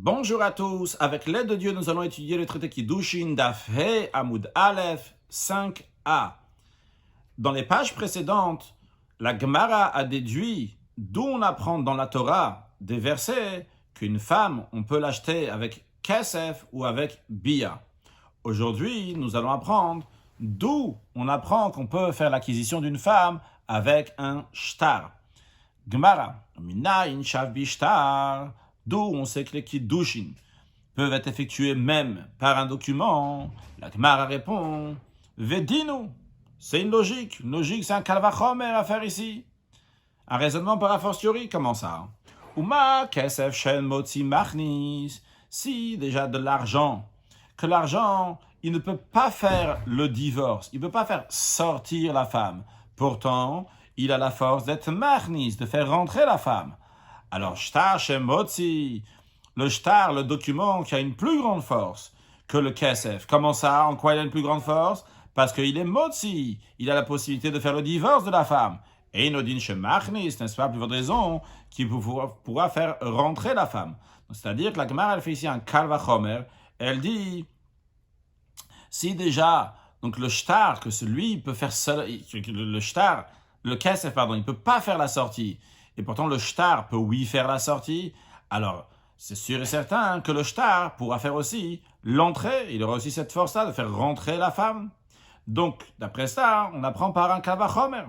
Bonjour à tous, avec l'aide de Dieu, nous allons étudier le traité Kiddushin Daf He Amud Aleph 5a. Dans les pages précédentes, la Gemara a déduit d'où on apprend dans la Torah des versets qu'une femme, on peut l'acheter avec Kesef ou avec Bia. Aujourd'hui, nous allons apprendre d'où on apprend qu'on peut faire l'acquisition d'une femme avec un shtar. Gemara, Minayin Shav Bishtar. D'où on sait que les Kiddushin peuvent être effectués même par un document. La Gemara répond, Vedinu, c'est une logique. Une logique, c'est un kalvachomer à faire ici. Un raisonnement par a fortiori, comment ça? Uma kesef shen motzi machnis. Si, déjà de l'argent, que l'argent, il ne peut pas faire le divorce, il ne peut pas faire sortir la femme. Pourtant, il a la force d'être machnis, de faire rentrer la femme. Alors, shtar shem motzi, le shtar, le document qui a une plus grande force que le kesef. Comment ça? En quoi il a une plus grande force? Parce qu'il est motzi, il a la possibilité de faire le divorce de la femme. Et inodin shem machnis, n'est-ce pas, plus votre raison, qui pourra faire rentrer la femme. C'est-à-dire que la Gemara, elle fait ici un kalvachomer, elle dit, si déjà, donc le shtar, que celui peut faire seul, le shtar, le kesef, pardon, il ne peut pas faire la sortie, et pourtant le shtar peut oui faire la sortie, alors c'est sûr et certain que le shtar pourra faire aussi l'entrée, il aura aussi cette force-là de faire rentrer la femme. Donc, d'après ça, on apprend par un kalvachomer.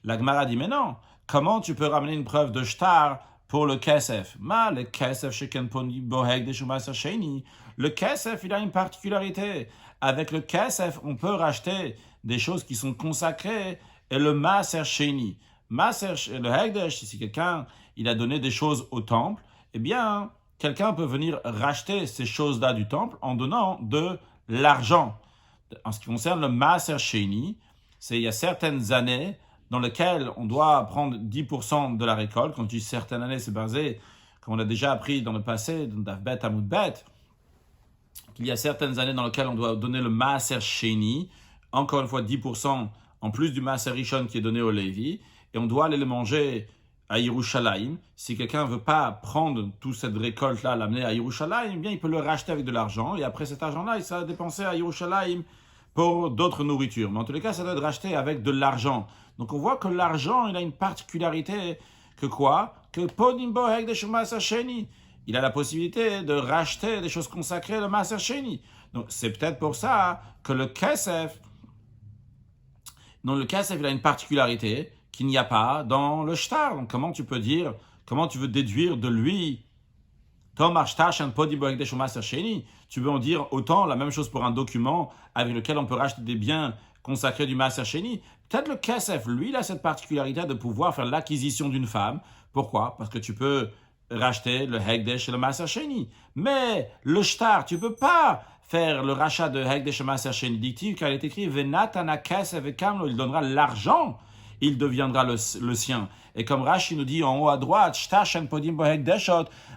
La Gemara dit, mais non, comment tu peux ramener une preuve de shtar pour le kesef? Le kesef sheken poni boheg de shumasa sheni. Le kesef, il a une particularité. Avec le kesef, on peut racheter des choses qui sont consacrées et le maaser sheni. Le hegdesh, si quelqu'un il a donné des choses au temple, eh bien, quelqu'un peut venir racheter ces choses-là du temple en donnant de l'argent. En ce qui concerne le maaser sheni, il y a certaines années dans lesquelles on doit prendre 10% de la récolte. Quand je dis certaines années, c'est basé, comme on l'a déjà appris dans le passé, dans Daf Bet Amud Bet, qu'il y a certaines années dans lesquelles on doit donner le maaser sheni, encore une fois 10% en plus du maaser rishon qui est donné au Lévi, et on doit aller le manger à Yerushalayim. Si quelqu'un ne veut pas prendre toute cette récolte-là, l'amener à Yerushalayim, eh bien il peut le racheter avec de l'argent, et après cet argent-là, il sera dépensé à Yerushalayim pour d'autres nourritures. Mais en tous les cas, ça doit être racheté avec de l'argent. Donc on voit que l'argent, il a une particularité que quoi? Que Podimbo Hek de Shumasa Sheni. Il a la possibilité de racheter des choses consacrées, le Maaser Sheni. Donc c'est peut-être pour ça que le Kesef, il a une particularité qu'il n'y a pas dans le shtar. Donc comment tu veux déduire de lui, tu veux en dire autant la même chose pour un document avec lequel on peut racheter des biens consacrés du Maaser Sheni. Peut-être le Kesef, lui, il a cette particularité de pouvoir faire l'acquisition d'une femme. Pourquoi? Parce que tu peux racheter le Hekdesh et le Maaser Sheni. Mais le shtar, tu peux pas faire le rachat de Hekdesh et Maaser Sheni. Dit-il, car il est écrit, Venatana Kesef et Kamlo, il donnera l'argent, il deviendra le sien. Et comme Rashi nous dit en haut à droite,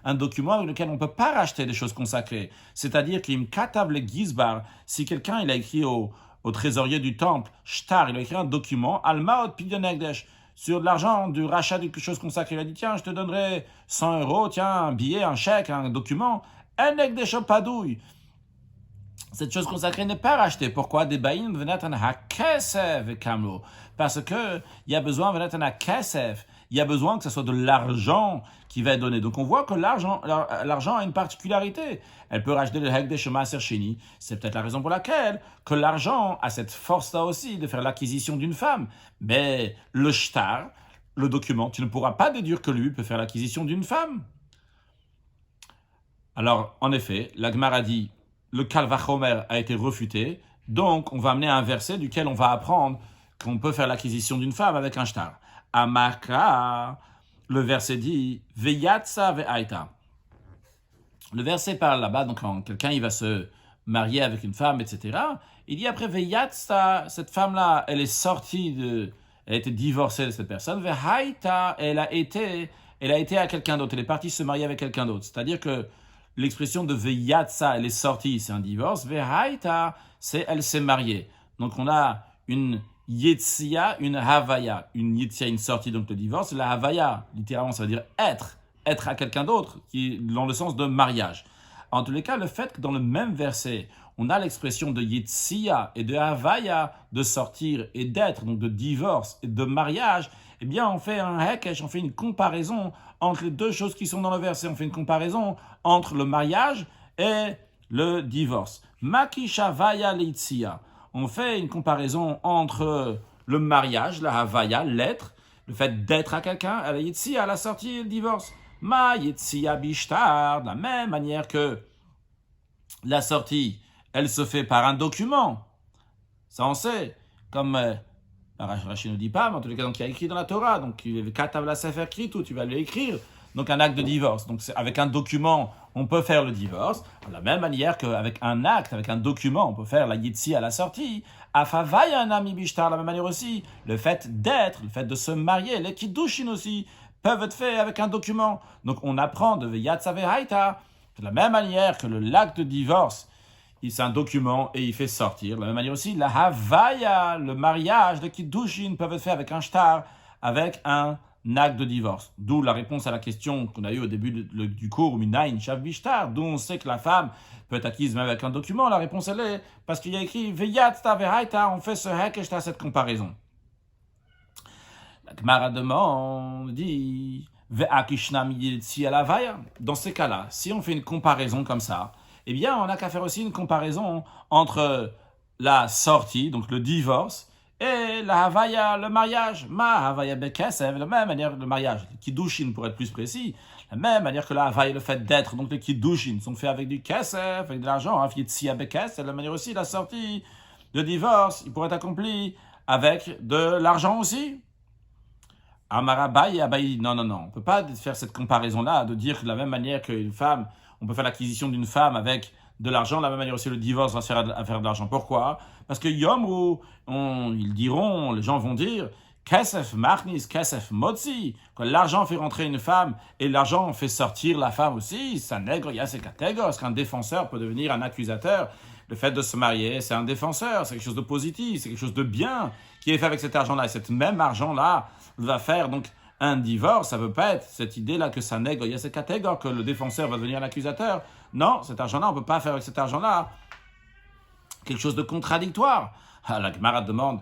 un document avec lequel on ne peut pas racheter des choses consacrées. C'est-à-dire qu'il katav le gizbar, si quelqu'un il a écrit au trésorier du temple, shtar, il a écrit un document, almaot pidyon hekdesh, sur de l'argent, du rachat de quelque chose consacré. Il a dit, tiens, je te donnerai 100 euros, tiens, un billet, un chèque, un document, en hekdesh padouille. Cette chose consacrée n'est pas rachetée. Pourquoi? Parce que il y a besoin il y a besoin que ce soit de l'argent qui va être donné. Donc on voit que l'argent a une particularité. Elle peut racheter le Hekdesh Maaser Sheni. C'est peut-être la raison pour laquelle que l'argent a cette force-là aussi de faire l'acquisition d'une femme. Mais le shtar, le document, tu ne pourras pas déduire que lui peut faire l'acquisition d'une femme. Alors, en effet, la Gemara dit le kalvachomer a été refuté, donc on va amener un verset duquel on va apprendre qu'on peut faire l'acquisition d'une femme avec un shtar. Amaka, le verset dit Veyatsa ve'aita. Le verset parle là-bas, donc quand quelqu'un il va se marier avec une femme, etc. Il dit après Veyatsa, cette femme-là, elle est sortie elle a été divorcée de cette personne. Ve'aita, elle a été à quelqu'un d'autre, elle est partie se marier avec quelqu'un d'autre. C'est-à-dire que l'expression de Veyatsa, elle est sortie, c'est un divorce. Vehaita, c'est elle s'est mariée. Donc on a une Yetzia, une Havaya. Une Yetzia, une sortie, donc le divorce. La Havaya, littéralement, ça veut dire être à quelqu'un d'autre, qui dans le sens de mariage. En tous les cas, le fait que dans le même verset, on a l'expression de Yetsia et de Havaya, de sortir et d'être, donc de divorce et de mariage, eh bien on fait un hekesh, on fait une comparaison entre les deux choses qui sont dans le verset. On fait une comparaison entre le mariage et le divorce. Makisha Havaya Leitsia. On fait une comparaison entre le mariage, la Havaya, l'être, le fait d'être à quelqu'un, à la Yetsia, à la sortie et le divorce. Ma Yetsia Bishtar, de la même manière que la sortie, elle se fait par un document. Ça on sait. Comme Rachid ne dit pas, mais en tous les cas, donc, il y a écrit dans la Torah. Donc, Katav la Sefer Kritu, tu vas lui écrire. Donc, un acte de divorce. Donc, avec un document, on peut faire le divorce. De la même manière qu'avec un acte, avec un document, on peut faire la Yitzi à la sortie. Afavaya un ami bishtar, de la même manière aussi. Le fait d'être, le fait de se marier, les kiddushin aussi, peuvent être faits avec un document. Donc, on apprend de Yatsav Haïta, de la même manière que l'acte de divorce, c'est un document et il fait sortir. De la même manière aussi, la Havaya, le mariage, le Kiddushin peuvent être faits avec un shtar, avec un acte de divorce. D'où la réponse à la question qu'on a eue au début du cours, Minayin Shav Bishtar, d'où on sait que la femme peut être acquise même avec un document. La réponse, elle est parce qu'il y a écrit Veyatsta Vehaita, on fait ce hekeshta, cette comparaison. La Gemara demande, dit Ve'akishna miyetsi alavaya. Dans ces cas-là, si on fait une comparaison comme ça, eh bien, on n'a qu'à faire aussi une comparaison entre la sortie, donc le divorce, et la Havaya, le mariage. Ma Havaya Bekesev, la même manière que le mariage, le Kiddushin pour être plus précis, la même manière que la Havaya, le fait d'être, donc les Kiddushin sont faits avec du Kesef, avec de l'argent, Fietsia Bekes, de la manière aussi, la sortie, le divorce, il pourrait être accompli avec de l'argent aussi. Amarabaï, Abaï, non, on ne peut pas faire cette comparaison-là, de dire que de la même manière qu'une femme, on peut faire l'acquisition d'une femme avec de l'argent, de la même manière aussi le divorce va se faire à faire de l'argent. Pourquoi? Parce que Yom, ils diront, les gens vont dire, Kesef Machnis, Kesef Motzi, que l'argent fait rentrer une femme et l'argent fait sortir la femme aussi, ça nègre, il y a ces catégories. Est-ce qu'un défenseur peut devenir un accusateur? Le fait de se marier, c'est un défenseur, c'est quelque chose de positif, c'est quelque chose de bien qui est fait avec cet argent-là. Et cet même argent-là va faire donc un divorce. Ça ne veut pas être cette idée-là que ça nègre, il y a ces catégories, que le défenseur va devenir l'accusateur. Non, cet argent-là, on ne peut pas faire avec cet argent-là quelque chose de contradictoire. La Gemara demande,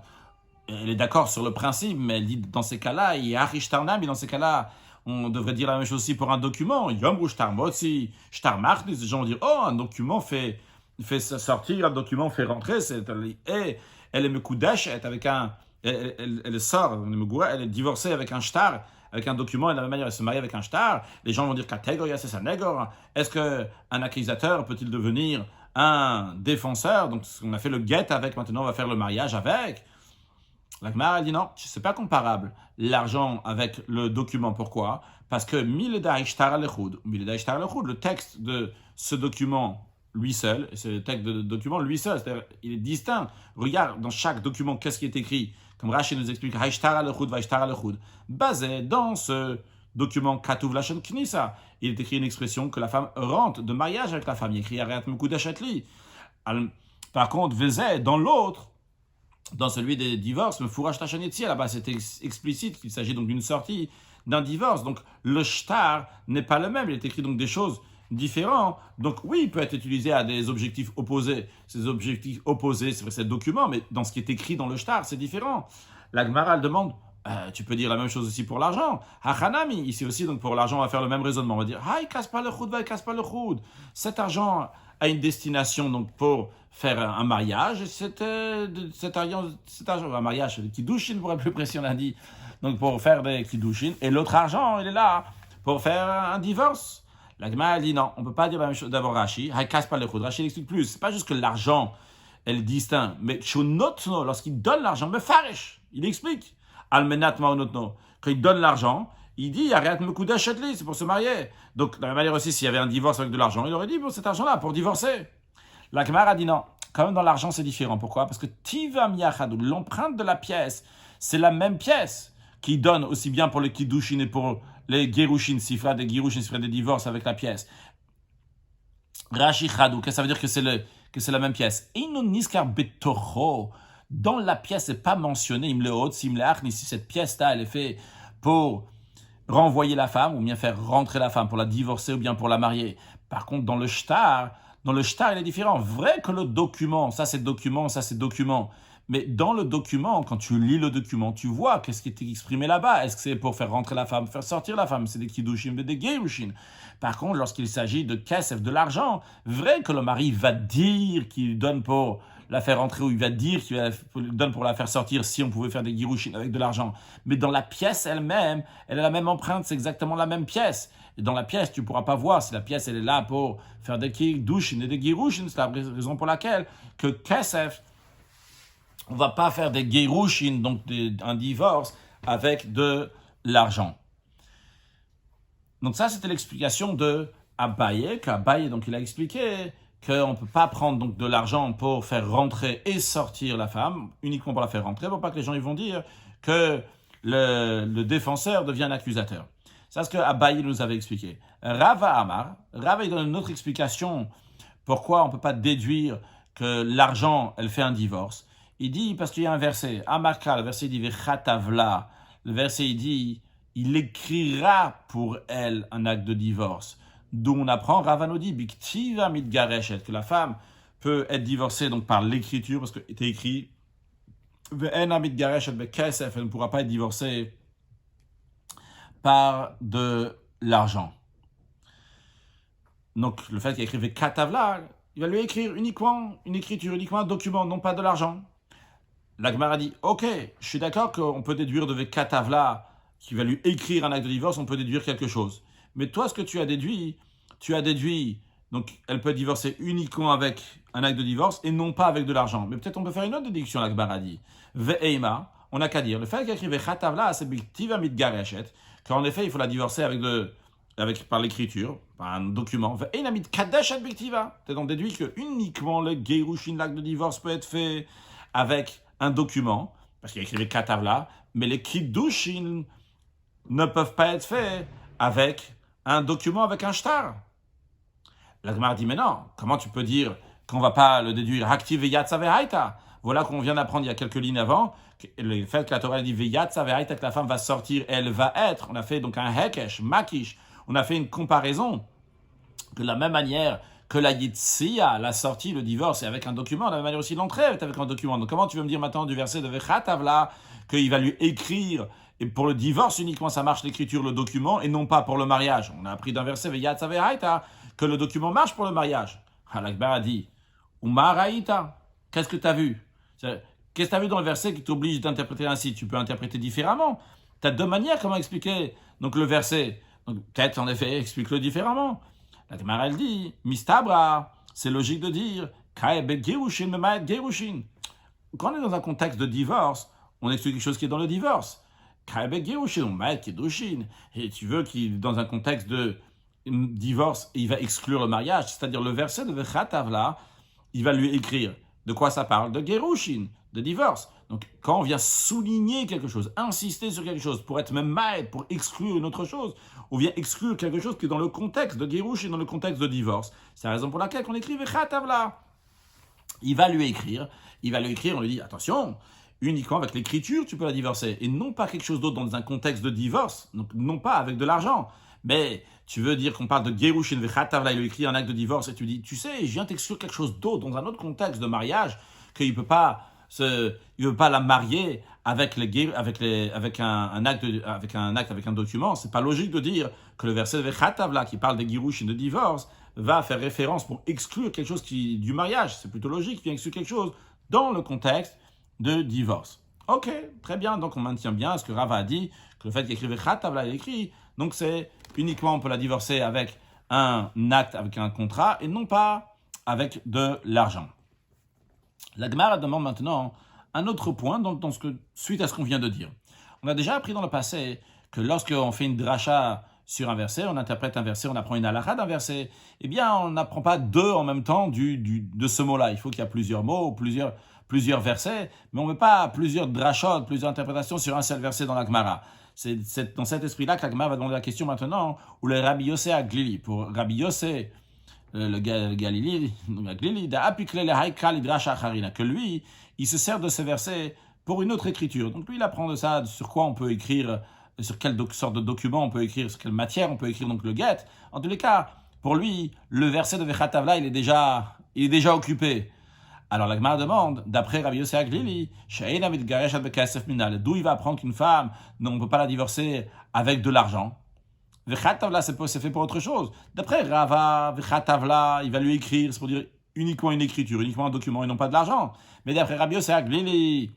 elle est d'accord sur le principe, mais elle dit dans ces cas-là, il y a Arishtarnam, et dans ces cas-là, on devrait dire la même chose aussi pour un document. Yom ou Shtar Motzi, Shtar Machnis, les gens vont dire, oh, un document fait sortir, un document fait rentrer, et elle est mekudesh, avec un, elle sort, elle est divorcée avec un shtar, avec un document, et de la même manière elle se marie avec un shtar. Les gens vont dire catégorie, c'est ça négor. Est-ce qu'un accusateur peut-il devenir un défenseur? Donc on a fait le get avec, maintenant on va faire le mariage avec. La Gemara dit non, c'est pas comparable l'argent avec le document. Pourquoi? Parce que le texte de ce document lui seul, et c'est le texte de document lui seul, c'est-à-dire il est distinct. Regarde dans chaque document qu'est-ce qui est écrit, comme Rashi nous explique, basé dans ce document Katuv Lashon Knisa, il est écrit une expression que la femme rentre de mariage avec la femme, il est écrit Ariat Mekudashatli. Par contre, Vezé, dans l'autre, dans celui des divorces, le Fourach Tachanetzi, là-bas c'est explicite qu'il s'agit donc d'une sortie d'un divorce, donc le shtar n'est pas le même, il est écrit donc des choses différents. Donc oui, il peut être utilisé à des objectifs opposés. Ces objectifs opposés, c'est vrai, c'est le document, mais dans ce qui est écrit dans le shtar, c'est différent. La Gemara demande, tu peux dire la même chose aussi pour l'argent. Hachanami, ici aussi, donc pour l'argent, on va faire le même raisonnement. On va dire, il casse pas le choud, il casse pas le choud. Cet argent a une destination donc pour faire un mariage. Cet argent, un mariage, le kiddushin pour être plus précis, on a dit, donc pour faire des kiddushin. Et l'autre argent, il est là pour faire un divorce. La Gemara dit non, on ne peut pas dire la même chose d'abord Rashi. Rashi l'explique plus. C'est pas juste que l'argent, elle est distinct, mais lorsqu'il donne l'argent, mais faresh, il explique. Almenat maonotno, quand il donne l'argent, il dit Ariat mekuda shetli, c'est pour se marier. Donc de la même manière aussi, s'il y avait un divorce avec de l'argent, il aurait dit bon, cet argent-là pour divorcer. La Gemara dit non, quand même dans l'argent c'est différent. Pourquoi? Parce que tivam yachadou, l'empreinte de la pièce, c'est la même pièce qui donne aussi bien pour les kiddushin et pour les gerushin, sifra des gerushin, sifra des divorces avec la pièce. Rashi chadou, qu'est-ce que ça veut dire que c'est la même pièce? Inon niskar betoro, dans la pièce c'est pas mentionné imleot, simleach, ni si cette pièce-là elle est faite pour renvoyer la femme ou bien faire rentrer la femme, pour la divorcer ou bien pour la marier. Par contre, dans le shtar, il est différent. Vrai que le document, ça c'est document, ça c'est document. Mais dans le document, quand tu lis le document, tu vois qu'est-ce qui est exprimé là-bas. Est-ce que c'est pour faire rentrer la femme, faire sortir la femme? C'est des kiddushim et des gerushin. Par contre, lorsqu'il s'agit de kesef, de l'argent, vrai que le mari va dire qu'il donne pour la faire rentrer ou il va dire qu'il donne pour la faire sortir si on pouvait faire des gerushin avec de l'argent. Mais dans la pièce elle-même, elle a la même empreinte, c'est exactement la même pièce. Et dans la pièce, tu ne pourras pas voir si la pièce elle est là pour faire des kiddushim et des gerushin. C'est la raison pour laquelle que kesef, on ne va pas faire des gerushin, donc un divorce, avec de l'argent. Donc ça, c'était l'explication de Abaye, qu'Abaye, donc il a expliqué qu'on ne peut pas prendre donc de l'argent pour faire rentrer et sortir la femme, uniquement pour la faire rentrer, pour pas que les gens ils vont dire que le défenseur devient un accusateur. C'est ce que Abaye nous avait expliqué. Rava Amar, Rava il donne une autre explication pourquoi on ne peut pas déduire que l'argent, elle fait un divorce. Il dit, parce qu'il y a un verset, Amarka, le verset dit Vechatavla, le verset il dit, il écrira pour elle un acte de divorce. D'où on apprend, Ravano dit, Biktiva mitgareshet, que la femme peut être divorcée donc par l'écriture, parce que c'est écrit, Ve'ena mitgareshet bekesef, elle ne pourra pas être divorcée par de l'argent. Donc le fait qu'il a écrit Vekatavla, il va lui écrire uniquement une écriture, uniquement un document, non pas de l'argent. La Gemara dit, ok, je suis d'accord qu'on peut déduire de Vekatavla, qui va lui écrire un acte de divorce, on peut déduire quelque chose. Mais toi, ce que tu as déduit, donc elle peut divorcer uniquement avec un acte de divorce et non pas avec de l'argent. Mais peut-être on peut faire une autre déduction, la Gemara dit. Ve'eima, on n'a qu'à dire. Le fait qu'il a écrit Vekatavla, c'est Biktiva mitgareshet, qu'en effet, il faut la divorcer par l'écriture, par un document. Ve'eina mitkadeshet biktiva. Peut-être on déduit que uniquement le gerushin, l'acte de divorce, peut être fait avec un document, parce qu'il a écrit les katavla, mais les kiddushin ne peuvent pas être faits avec un document, avec un shtar. La Gemara dit, mais non, comment tu peux dire qu'on ne va pas le déduire Hakti veyatsa vehaita. Voilà qu'on vient d'apprendre il y a quelques lignes avant, le fait que la Torah dit veyatsa vehaita, que la femme va sortir, elle va être. On a fait donc un hekesh, makish, on a fait une comparaison, que de la même manière que la Yitzia, la sortie, le divorce, est avec un document, de la même manière aussi l'entrée est avec un document. Donc comment tu veux me dire maintenant du verset de Vechatavla qu'il va lui écrire, et pour le divorce uniquement ça marche l'écriture, le document, et non pas pour le mariage. On a appris d'un verset Veyatsa Vehaita que le document marche pour le mariage. Halakba a dit, Umaraïta, qu'est-ce que tu as vu? Qu'est-ce que tu as vu dans le verset qui t'oblige d'interpréter ainsi? Tu peux interpréter différemment. Tu as deux manières comment expliquer donc le verset. Donc peut-être en effet explique-le différemment. La Gemara elle dit, Mistabra, c'est logique de dire, Kaebet Gerushin, Memaet Gerushin. Quand on est dans un contexte de divorce, on explique quelque chose qui est dans le divorce. Kaebet Gerushin, Memaet Gerushin. Et tu veux qu'il, dans un contexte de divorce, il va exclure le mariage, c'est-à-dire le verset de Vechatavla, il va lui écrire. De quoi ça parle? De Gerushin, de divorce. Donc, quand on vient souligner quelque chose, insister sur quelque chose, pour être même maître, pour exclure une autre chose, on vient exclure quelque chose qui est dans le contexte de Gerushin, dans le contexte de divorce. C'est la raison pour laquelle on écrit Vechatavla. Il va lui écrire, on lui dit, attention, uniquement avec l'écriture, tu peux la divorcer, et non pas quelque chose d'autre dans un contexte de divorce, donc non pas avec de l'argent. Mais tu veux dire qu'on parle de Gerushin Vechatavla, il lui écrit un acte de divorce, et tu dis, tu sais, je viens t'exclure quelque chose d'autre dans un autre contexte de mariage, qu'il ne peut pas la marier avec un acte, avec un document. C'est pas logique de dire que le verset de Vechatavla, qui parle des Gerushin de divorce, va faire référence pour exclure quelque chose du mariage. C'est plutôt logique qu'il vient exclure quelque chose dans le contexte de divorce. Ok, très bien, donc on maintient bien ce que Rava a dit, que le fait qu'il écrit Vechatavla, il écrit, donc c'est uniquement on peut la divorcer avec un acte, avec un contrat, et non pas avec de l'argent. La Gemara demande maintenant un autre point suite à ce qu'on vient de dire. On a déjà appris dans le passé que lorsqu'on fait une dracha sur un verset, on interprète un verset, on apprend une halakha d'un verset, eh bien on n'apprend pas deux en même temps de ce mot-là. Il faut qu'il y ait plusieurs mots, plusieurs versets, mais on ne met pas plusieurs drachot, plusieurs interprétations sur un seul verset dans la Gemara. C'est dans cet esprit-là que la Gemara va demander la question maintenant, où le Rabbi Yossé a Glili. Pour Rabbi Yossé, le Galili, que lui, il se sert de ces versets pour une autre écriture. Donc lui, il apprend de ça, sur quoi on peut écrire, sur quelle sorte de document on peut écrire, sur quelle matière on peut écrire donc le get. En tous les cas, Pour lui, le verset de Vechatavla, il est déjà occupé. Alors la Gemara demande, d'après Rabbi Yossi Aglili, d'où il va apprendre qu'une femme, non, on ne peut pas la divorcer avec de l'argent. Vechatavla, c'est fait pour autre chose. D'après Rava, Vechatavla, il va lui écrire, c'est pour dire uniquement une écriture, uniquement un document et non pas de l'argent. Mais d'après Rabbi Yossi Aglili,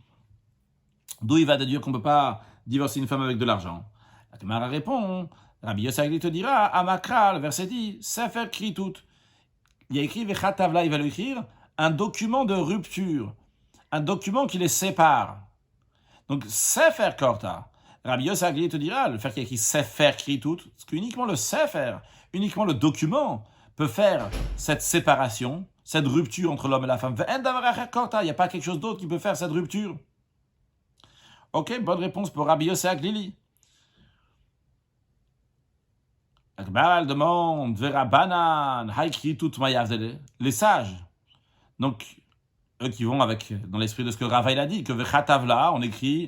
d'où il va déduire qu'on ne peut pas divorcer une femme avec de l'argent. La Gemara répond, Rabbi Yossi Aglili te dira, Amakra, le verset dit, Sefer Kritut. Il y a écrit Vechatavla, il va lui écrire un document de rupture, un document qui les sépare. Donc, Sefer Korta. Rabbi Yossi Aglili te dira, le fait qu'il y a écrit Sefer Kritut, parce qu'uniquement le Sefer, uniquement le document, peut faire cette séparation, cette rupture entre l'homme et la femme. Il n'y a pas quelque chose d'autre qui peut faire cette rupture. Ok, bonne réponse pour Rabbi Yossi Aglili. Elle demande, Verabanan, Haikritut Mayavdele, les sages. Donc, eux qui vont dans l'esprit de ce que Rava il a dit, que Vechatavla,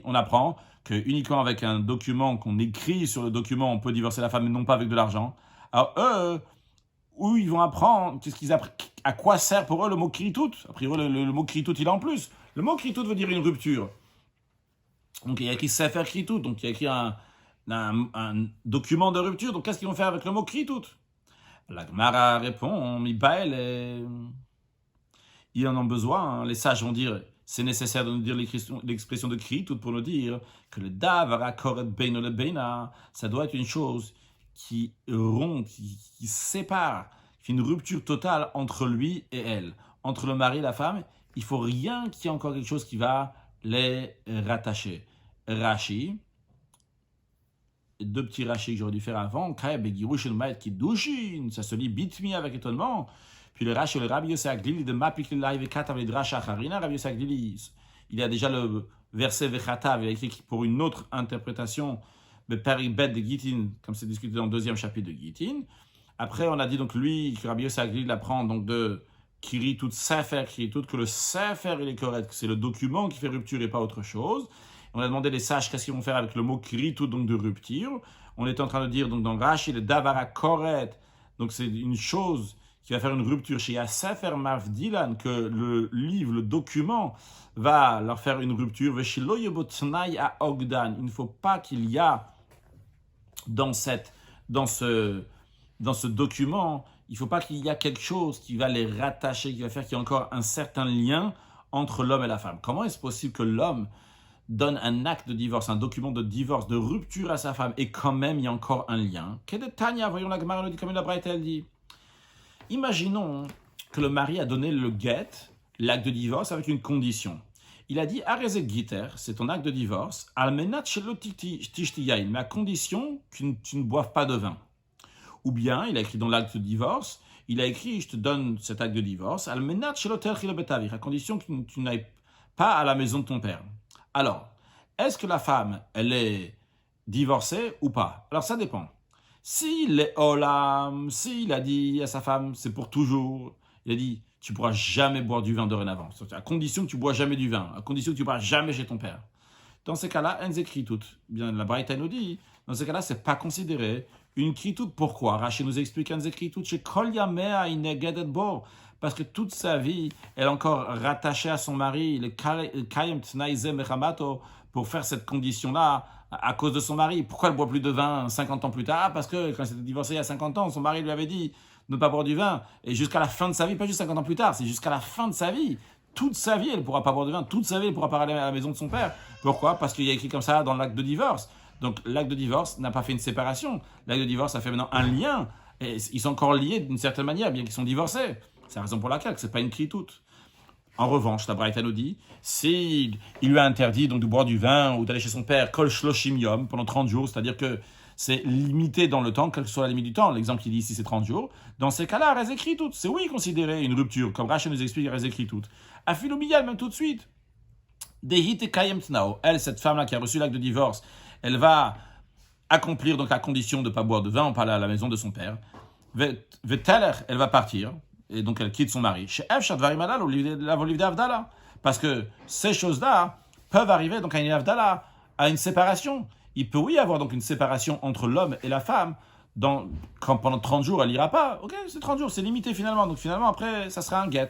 on apprend que uniquement avec un document qu'on écrit sur le document, on peut divorcer la femme, mais non pas avec de l'argent. Alors eux, où ils vont apprendre, à quoi sert pour eux le mot Kritut? A priori, le mot Kritut, il est en plus. Le mot Kritut veut dire une rupture. Donc il y a écrit Sefer Kritut, donc il y a écrit un document de rupture. Donc qu'est-ce qu'ils vont faire avec le mot Kritut? La Gemara répond, ils en ont besoin. Les sages vont dire, c'est nécessaire de nous dire l'expression de Kritut pour nous dire que le davara koret beino le beina, ça doit être une chose qui rompt, qui sépare, qui fait une rupture totale entre lui et elle. Entre le mari et la femme, il faut rien qu'il y ait encore quelque chose qui va les rattacher. Rashi, deux petits Rashi que j'aurais dû faire avant, ça se lit bitmi avec étonnement. Puis le Rashi, le Rabbi Yossi Aglili de Mapik Live Katav Lidrasha Harina, Rabbi Yossi Aglili, il y a déjà le verset Vechatav, il a écrit pour une autre interprétation, le Peribet de Gittin, comme c'est discuté dans le deuxième chapitre de Gittin. Après, on a dit donc lui, que Rabbi Yossi Aglili apprend donc de Kritut Sefer Kritut, que le Sefer il est correct, que c'est le document qui fait rupture et pas autre chose. On a demandé les sages qu'est-ce qu'ils vont faire avec le mot Kritut, donc de rupture. On est en train de dire donc dans Rashi, le Davara Koret, donc c'est une chose qui va faire une rupture chez Sefer Mavdilan, que le livre, le document, va leur faire une rupture. Il ne faut pas qu'il y a dans ce document, il ne faut pas qu'il y ait quelque chose qui va les rattacher, qui va faire qu'il y ait encore un certain lien entre l'homme et la femme. Comment est-ce possible que l'homme donne un acte de divorce, un document de divorce, de rupture à sa femme, et quand même il y a encore un lien? Tanya, voyons la Gemara, comme la Braïta, elle dit. Imaginons que le mari a donné le get, l'acte de divorce, avec une condition. Il a dit, Arezek Giter, c'est ton acte de divorce, Almenat Shelo Tishtiyain, mais à condition que tu ne boives pas de vin. Ou bien, il a écrit dans l'acte de divorce, il a écrit, je te donne cet acte de divorce, Almenat Shelo Terchil Betavir, à condition que tu n'ailles pas à la maison de ton père. Alors, est-ce que la femme, elle est divorcée ou pas? Alors, ça dépend. S'il a dit à sa femme, c'est pour toujours, il a dit, tu ne pourras jamais boire du vin dorénavant, à condition que tu ne bois jamais du vin, à condition que tu ne bois jamais chez ton père. Dans ces cas-là, elles écrit toutes. Bien, la Braïta nous dit, dans ces cas-là, ce n'est pas considéré une kritout. Pourquoi? Rachid nous explique qu'elles écrit toutes chez Kol Yamea Inegedet Bo, parce que toute sa vie, elle est encore rattachée à son mari, le Kayem Tnaïze Mechamato, pour faire cette condition-là, à cause de son mari. Pourquoi elle ne boit plus de vin 50 ans plus tard? Parce que quand elle s'était divorcée il y a 50 ans, son mari lui avait dit de ne pas boire du vin. Et jusqu'à la fin de sa vie, pas juste 50 ans plus tard, c'est jusqu'à la fin de sa vie. Toute sa vie, elle ne pourra pas boire de vin. Toute sa vie, elle ne pourra pas aller à la maison de son père. Pourquoi? Parce qu'il y a écrit comme ça dans l'acte de divorce. Donc l'acte de divorce n'a pas fait une séparation. L'acte de divorce a fait maintenant un lien. Et ils sont encore liés d'une certaine manière, bien qu'ils sont divorcés. C'est la raison pour laquelle ce n'est pas une kritoute. En revanche, la Braïta nous dit, s'il lui a interdit donc de boire du vin ou d'aller chez son père, kol shloshim yom, pendant 30 jours, c'est-à-dire que c'est limité dans le temps, quelle que soit la limite du temps, l'exemple qu'il dit ici c'est 30 jours, dans ces cas-là, rezekritout, c'est oui considéré une rupture, comme Rachel nous explique rezekritout. Afilumiyal, même tout de suite. Dehit et kayem tnao, elle, cette femme-là qui a reçu l'acte de divorce, elle va accomplir donc la condition de ne pas boire de vin, on parle à la maison de son père. Veteler, elle va partir. Et donc elle quitte son mari. Parce que ces choses-là peuvent arriver donc à une avdala, à une séparation. Il peut oui avoir donc une séparation entre l'homme et la femme quand pendant 30 jours, elle n'ira pas. Ok, c'est 30 jours, c'est limité finalement. Donc finalement, après, ça sera un get.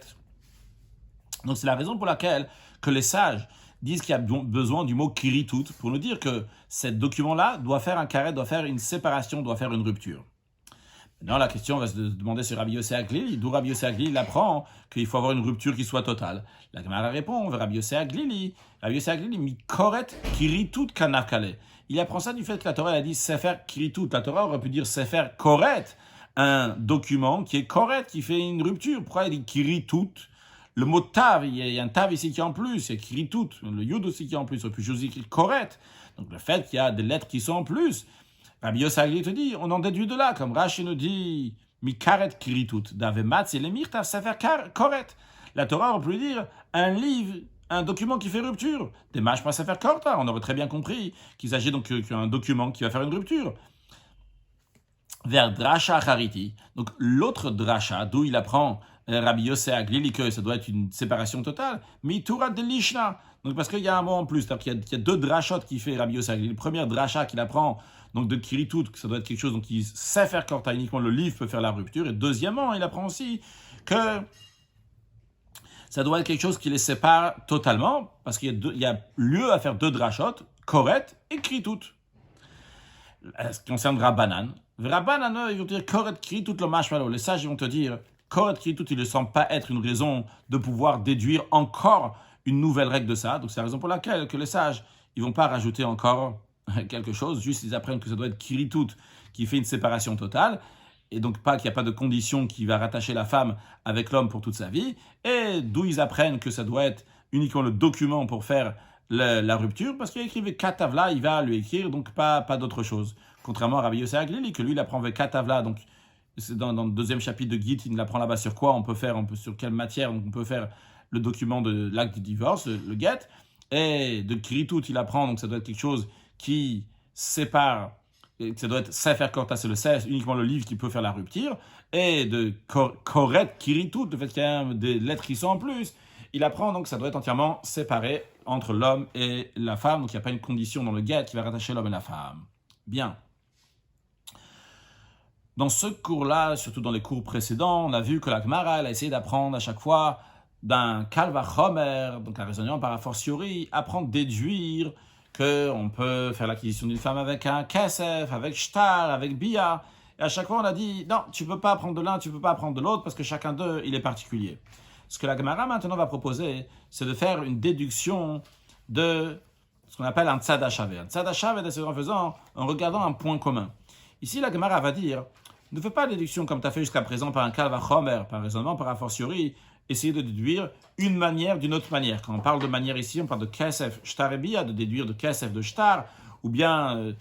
Donc c'est la raison pour laquelle que les sages disent qu'il y a besoin du mot kiritut pour nous dire que ce document-là doit faire un carré, doit faire une séparation, doit faire une rupture. Maintenant, la question va se demander sur Rabbi Yossé Aglili. D'où Rabbi Yossé Aglili apprend qu'il faut avoir une rupture qui soit totale. La Gemara répond, Rabbi Yossé Aglili, mi koret kiritut kanavkale. Il apprend ça du fait que la Torah a dit sefer kiritut. La Torah aurait pu dire sefer koret, un document qui est correct, qui fait une rupture. Pourquoi il dit kiritut? Le mot tav, il y a un tav ici qui est en plus, c'est kiritut. Le yud aussi qui est en plus, puis je vous écris correct. Donc le fait qu'il y a des lettres qui sont en plus, Rabbi Yossé Aglili te dit, on en déduit de là, comme Rashi nous dit, mi karet kiritut, d'avematz et lemir tav sefer koret. La Torah, on peut dire, un livre, un document qui fait rupture. Des mâches pas sefer korta, on aurait très bien compris qu'il s'agit donc d'un document qui va faire une rupture. Vers drasha chariti, donc l'autre drasha, d'où il apprend Rabbi Yossé Aglili que ça doit être une séparation totale, mitura de lishna. Donc parce qu'il y a un mot en plus, c'est-à-dire qu'il y a deux drashot qui fait Rabbi Yossé Aglili. Le premier drasha qu'il apprend, donc de kiritut, que ça doit être quelque chose donc qui sait faire korta, uniquement le livre peut faire la rupture. Et deuxièmement, il apprend aussi que ça doit être quelque chose qui les sépare totalement, parce qu'il y a lieu à faire deux drashot, koret et kiritut. Ce qui concerne Rabbanan, ils vont dire koret kiritut le mashmalo. Les sages ils vont te dire koret kiritut, il ne semble pas être une raison de pouvoir déduire encore une nouvelle règle de ça. Donc c'est la raison pour laquelle que les sages ils vont pas rajouter encore quelque chose, juste ils apprennent que ça doit être kiritut qui fait une séparation totale. Et donc pas qu'il n'y a pas de condition qui va rattacher la femme avec l'homme pour toute sa vie, et d'où ils apprennent que ça doit être uniquement le document pour faire la rupture, parce qu'il a écrit Katavla, il va lui écrire, donc pas d'autre chose. Contrairement à Rabbi Yossé Aglili, que lui il apprend Katavla, donc c'est dans le deuxième chapitre de Git, il apprend là-bas sur quoi sur quelle matière on peut faire le document de l'acte du divorce, le get, et de Kiritut il apprend, donc ça doit être quelque chose qui sépare. Ça doit être Sefer Korta, c'est uniquement le livre qui peut faire la rupture. Et de Koret Kiritut, le fait qu'il y a des lettres qui sont en plus, il apprend donc que ça doit être entièrement séparé entre l'homme et la femme. Donc il n'y a pas une condition dans le get qui va rattacher l'homme et la femme. Bien. Dans ce cours-là, surtout dans les cours précédents, on a vu que la Gemara, elle a essayé d'apprendre à chaque fois d'un Kal Vachomer, donc un raisonnement par a fortiori, apprendre, déduire qu'on peut faire l'acquisition d'une femme avec un kesef, avec shtar, avec bia. Et à chaque fois, on a dit, non, tu ne peux pas apprendre de l'un, tu ne peux pas apprendre de l'autre, parce que chacun d'eux, il est particulier. Ce que la Gemara maintenant va proposer, c'est de faire une déduction de ce qu'on appelle un tzad hashave. Un tzad hashave, c'est en regardant un point commun. Ici, la Gemara va dire, ne fais pas de déduction comme tu as fait jusqu'à présent par un kal vachomer, par raisonnement, par a fortiori, essayer de déduire une manière d'une autre manière. Quand on parle de manière ici, on parle de kesef, shtar et bia, de déduire de kesef de shtar, ou bien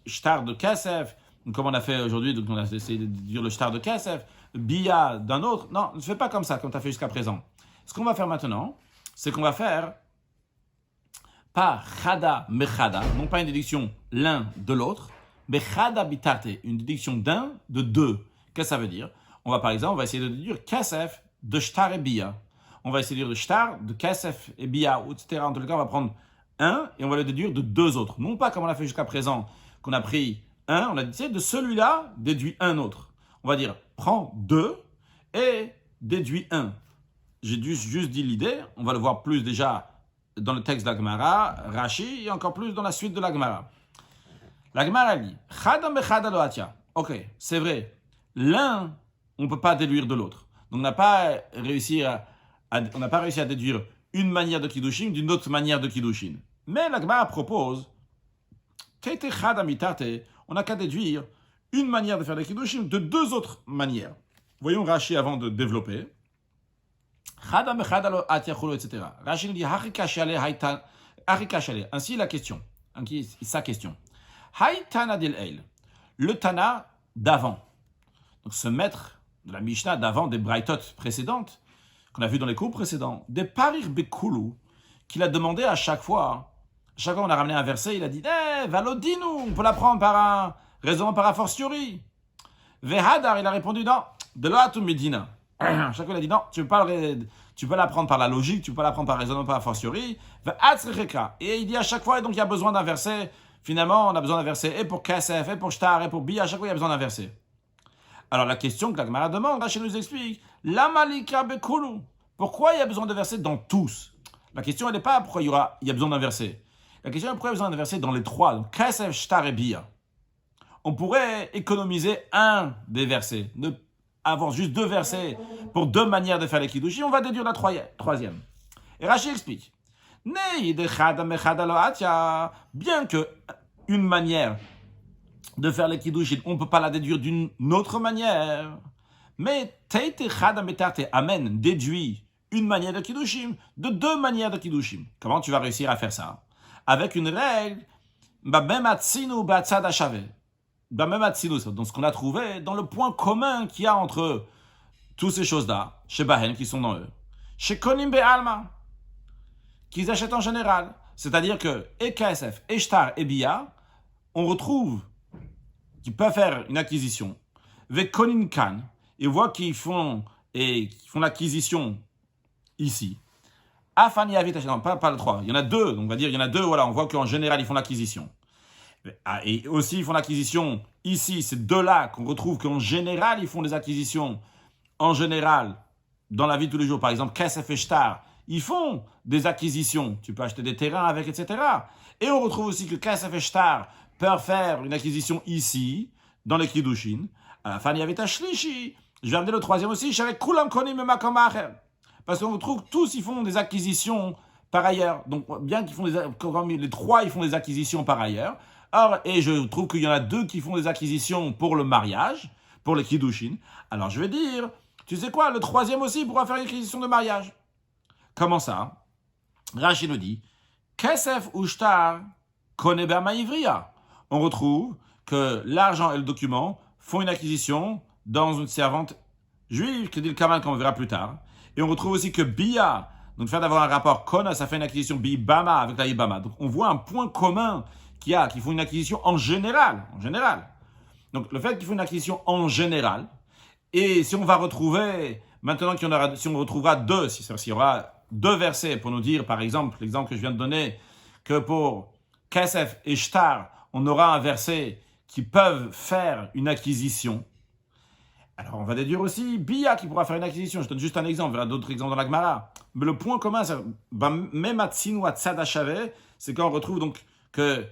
shtar de kesef, comme on a fait aujourd'hui, donc on a essayé de déduire le shtar de kesef, bia d'un autre. Non, ne fais pas comme ça, comme tu as fait jusqu'à présent. Ce qu'on va faire maintenant, c'est qu'on va faire pas chada mechada, non pas une déduction l'un de l'autre, mais chada bitarte, une déduction d'un de deux. Qu'est-ce que ça veut dire? On va par exemple, on va essayer de déduire kesef de shtar et bia. On va essayer de dire de shtar, de kesef et bia, etc. En tout cas, on va prendre un et on va le déduire de deux autres. Non pas comme on l'a fait jusqu'à présent, qu'on a pris un, on a dit, de celui-là, déduit un autre. On va dire, prends deux et déduis un. J'ai juste dit l'idée, on va le voir plus déjà dans le texte de la Gemara, Rashi, et encore plus dans la suite de la Gemara. La Gemara dit, chada mechada lo atia. Ok, c'est vrai, l'un, on ne peut pas déduire de l'autre. Donc on n'a pas réussi à déduire une manière de Kiddushin d'une autre manière de Kiddushin. Mais la Gemara propose, on n'a qu'à déduire une manière de faire des Kiddushin de deux autres manières. Voyons Rashi avant de développer. Etc. Rashi nous dit, ainsi la question, sa question. Le Tana d'avant, donc ce maître de la Mishnah d'avant des Braithot précédentes, qu'on a vu dans les cours précédents, des Parir Bekulu, qu'il a demandé à chaque fois on a ramené un verset, il a dit, Valodinu, on peut l'apprendre par un raisonnement par a fortiori. Vehadar, il a répondu, non, de l'Oatu Medina. Chaque fois, il a dit, non, tu peux l'apprendre par la logique, tu peux l'apprendre par raisonnement par a fortiori. Et il dit à chaque fois, et donc il y a besoin d'un verset Finalement, on a besoin d'un verset et pour Kesef, et pour Shtar, et pour Bia. À chaque fois, il y a besoin d'un verset. Alors la question que la Gemara demande, Rachid nous explique, Lamalika Bekulu. Pourquoi il y a besoin de versets dans tous? La question, elle n'est pas pourquoi il y a besoin d'un verset. La question est pourquoi il y a besoin d'un verset dans les trois, donc Kesef, Shtar et Bia. On pourrait économiser un des versets, avoir juste deux versets pour deux manières de faire les kiddushim, on va déduire la troisième. Et Rachid explique, bien que une manière de faire les kiddushim, on ne peut pas la déduire d'une autre manière, mais amen, déduit une manière de kiddushim de deux manières de kiddushim. Comment tu vas réussir à faire ça? Avec une règle, donc ce qu'on a trouvé dans le point commun qu'il y a entre toutes ces choses-là, chez Bahen qui sont dans eux, chez Konim Be'alma, qu'ils achètent en général. C'est-à-dire que et KSF, et Shtar, et Bia, on retrouve qu'ils peuvent faire une acquisition. Avec Konim Kan, ils voient qu'ils font l'acquisition ici. Afani Avit, non, pas le 3, il y en a deux, donc on va dire il y en a deux, voilà, on voit qu'en général ils font l'acquisition. Et aussi, ils font l'acquisition ici, c'est deux-là qu'on retrouve qu'en général, ils font des acquisitions en général dans la vie de tous les jours. Par exemple, Kesef et Shtar, ils font des acquisitions. Tu peux acheter des terrains avec, etc. Et on retrouve aussi que Kesef et Shtar peuvent faire une acquisition ici, dans les Kiddushin. À la fin, il y avait Shlishi. Je vais amener le troisième aussi. Parce qu'on retrouve tous, ils font des acquisitions par ailleurs. Donc, bien qu'ils font les trois, ils font des acquisitions par ailleurs. Or, et je trouve qu'il y en a deux qui font des acquisitions pour le mariage, pour les Kiddushin. Alors je vais dire, tu sais quoi, le troisième aussi pourra faire une acquisition de mariage. Comment ça? Rachid nous dit, Kesef ou Shtar koneba ma'ivriya. On retrouve que l'argent et le document font une acquisition dans une servante juive, qui dit le Kamal qu'on verra plus tard. Et on retrouve aussi que Bia, donc le fait d'avoir un rapport Kona, ça fait une acquisition Bibama avec la Ibama. Donc on voit un point commun qui font une acquisition en général. Donc, le fait qu'ils font une acquisition en général, et si on va retrouver, maintenant si on retrouvera deux, s'il y aura deux versets pour nous dire, par exemple, l'exemple que je viens de donner, que pour Kesef et Shtar, on aura un verset qui peuvent faire une acquisition. Alors, on va déduire aussi Bia qui pourra faire une acquisition. Je donne juste un exemple, il y aura d'autres exemples dans la Gemara. Mais le point commun, même à Tsin ou à Tzad HaShaveh, c'est quand on retrouve donc que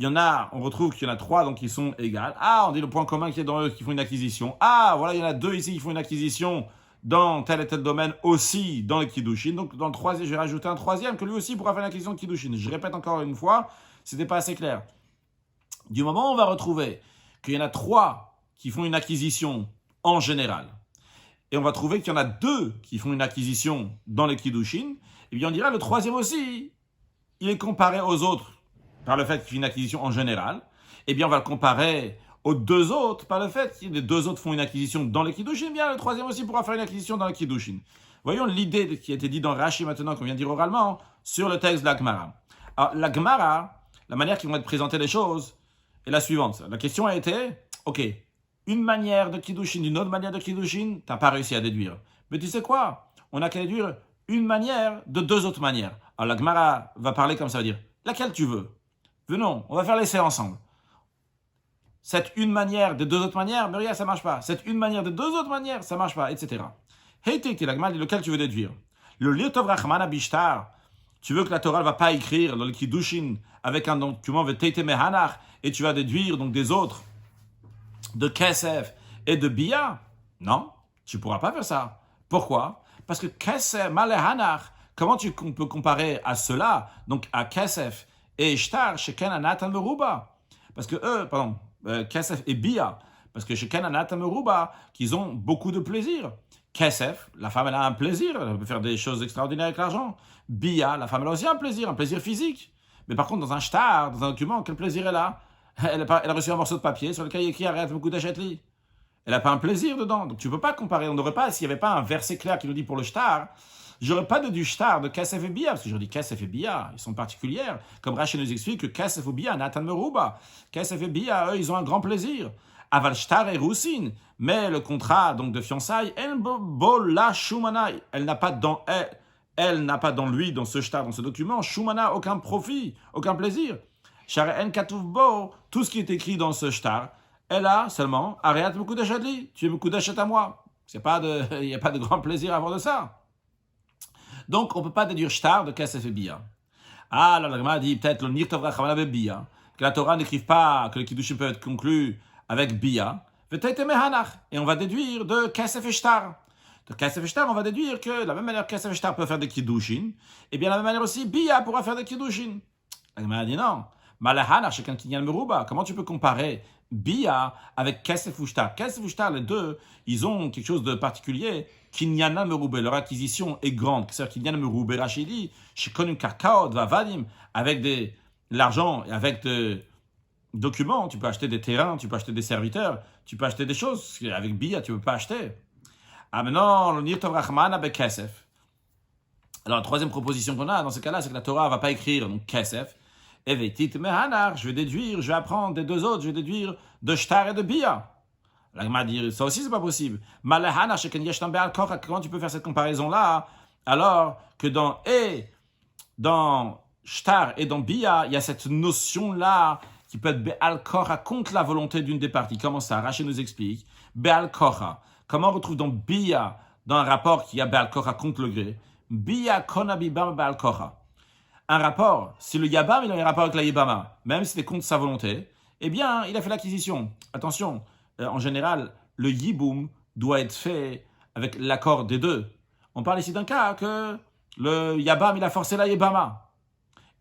on retrouve qu'il y en a trois, donc qui sont égales. Ah, on dit le point commun qui est dans eux, qui font une acquisition. Ah, voilà, il y en a deux ici qui font une acquisition dans tel et tel domaine aussi dans les Kiddushin. Donc, dans le troisième, je vais rajouter un troisième que lui aussi pourra faire une acquisition de Kiddushin. Je répète encore une fois, c'était pas assez clair. Du moment où on va retrouver qu'il y en a trois qui font une acquisition en général, et on va trouver qu'il y en a deux qui font une acquisition dans les Kiddushin, et bien on dira le troisième aussi, il est comparé aux autres par le fait qu'il fait une acquisition en général, eh bien on va le comparer aux deux autres par le fait que les deux autres font une acquisition dans les Kiddushin, eh bien le troisième aussi pourra faire une acquisition dans les Kiddushin. Voyons l'idée qui a été dit dans Rashi maintenant, qu'on vient de dire oralement, sur le texte de la Gemara. Alors la Gemara, la manière qu'ils vont être présentées les choses est la suivante. La question a été, ok, une manière de Kiddushin, une autre manière de Kiddushin, t'as pas réussi à déduire. Mais tu sais quoi? On a qu'à déduire une manière de deux autres manières. Alors la Gemara va parler comme ça, va dire, laquelle tu veux? Venons, on va faire l'essai ensemble. Cette une manière de deux autres manières, mais regarde, ça marche pas. Cette une manière de deux autres manières, ça marche pas, etc. Hey, la Gemara dit lequel tu veux déduire? Le Liotov Rachmana Bishtar, tu veux que la Torah ne va pas écrire dans le Kiddushin avec un document Veteite Mehanach et tu vas déduire donc des autres, de Kesef et de Bia? Non, tu ne pourras pas faire ça. Pourquoi? Parce que Kesef, Malehanach, comment tu peux comparer à cela, donc à Kesef et Shtar, chez Kenanat Meruba? Parce que Kesef et Bia, parce que chez Kenanat Meruba, qu'ils ont beaucoup de plaisir. Kesef, la femme elle a un plaisir, elle peut faire des choses extraordinaires avec l'argent. Bia, la femme elle a aussi un plaisir physique. Mais par contre, dans un Shtar, dans un document, quel plaisir elle a? Elle a reçu un morceau de papier sur lequel il y a écrit arrête beaucoup d'achète-li. Elle n'a pas un plaisir dedans. Donc tu ne peux pas comparer. On n'aurait pas, s'il n'y avait pas un verset clair qui nous dit pour le Shtar, j'aurais pas du Shtar de Kesef et Bia, parce que je dis Kesef et Bia, ils sont particulières. Comme Rachid nous explique que Kesef ou Bia, Nathan Meruba, Kesef et Bia, eux, ils ont un grand plaisir. Aval Shtar et Roussin, mais le contrat donc de fiançailles, elle n'a pas dans lui, dans ce Shtar, dans ce document, Shumana, aucun profit, aucun plaisir. Share en katuv bo, tout ce qui est écrit dans ce shtar, elle a seulement Ariat Mekudesh Adli, tu es Mekudesh à moi. Il n'y a pas de grand plaisir à avoir de ça. Donc, on ne peut pas déduire shtar de Kesef et Bia. Ah, la Gemara dit peut-être le Nirtovra Chavana Bia, que la Torah n'écrive pas que le Kiddushin peut être conclu avec Bia, et on va déduire de Kesef et shtar. De Kesef et shtar, on va déduire que de la même manière que Kesef et shtar peut faire des Kiddushin, et bien de la même manière aussi Bia pourra faire des Kiddushin. La Gemara dit non. Malahanach, chacun Kinyan Meruba. Comment tu peux comparer Bia avec Kesef ou shtar? Kesef ou shtar, les deux, ils ont quelque chose de particulier. Kinyana Meruba, leur acquisition est grande. C'est-à-dire Kinyana Meruba, Rachidi, chez Konum Karkaot, Vavadim, avec l'argent et avec des documents, tu peux acheter des terrains, tu peux acheter des serviteurs, tu peux acheter des choses. Avec Bia, tu ne peux pas acheter. Ah, maintenant, le Nirtov Rachman avec Kesef. Alors, la troisième proposition qu'on a dans ce cas-là, c'est que la Torah ne va pas écrire donc Kesef. Evetit mehanar, je vais apprendre des deux autres, je vais déduire de shtar et de bia. La Gemara dit, ça aussi c'est pas possible. Malahanar, sheken yesh tam be'al kocha, comment tu peux faire cette comparaison-là, alors que dans shtar et dans bia, il y a cette notion-là qui peut être be'al kocha contre la volonté d'une des parties. Comment ça? Rachid nous explique. Be'al kocha. Comment on retrouve dans bia, dans un rapport qui a be'al kocha contre le gré? Bia konabibam be'al kocha. Un rapport, si le Yabam il a un rapport avec la Yibama, même si c'était contre sa volonté, eh bien, il a fait l'acquisition. Attention, en général, le Yiboum doit être fait avec l'accord des deux. On parle ici d'un cas que le Yabam il a forcé la Yibama.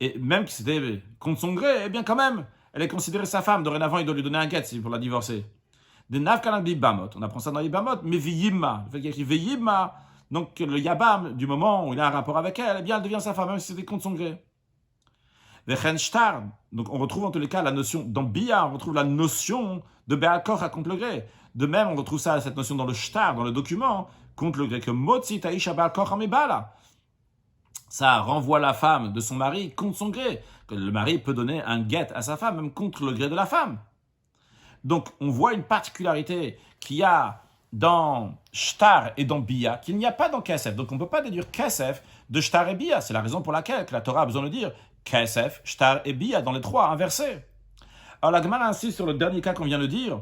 Et même que c'était contre son gré, eh bien quand même, elle est considérée sa femme. Dorénavant, il doit lui donner un guet pour la divorcer. Des Navkalan Bibamot, on apprend ça dans Yibamot, mais Viyimma, le fait qu'il y a écrit Viyimma, donc le Yabam, du moment où il a un rapport avec elle, eh bien elle devient sa femme, même si c'était contre son gré. Vechen shtar, donc on retrouve en tous les cas la notion, dans Bia, on retrouve la notion de Be'al Kocha contre le gré. De même, on retrouve cette notion dans le shtar, dans le document, contre le gré, que Motzi Taisha Be'al Kocha Mebala. Ça renvoie la femme de son mari contre son gré. Que le mari peut donner un guet à sa femme, même contre le gré de la femme. Donc, on voit une particularité qu'il y a dans shtar et dans bia, qu'il n'y a pas dans kesef. Donc, on ne peut pas déduire kesef de shtar et bia. C'est la raison pour laquelle la Torah a besoin de dire kesef, shtar et bia dans les trois inversés. Alors, la Gemara insiste sur le dernier cas qu'on vient de dire.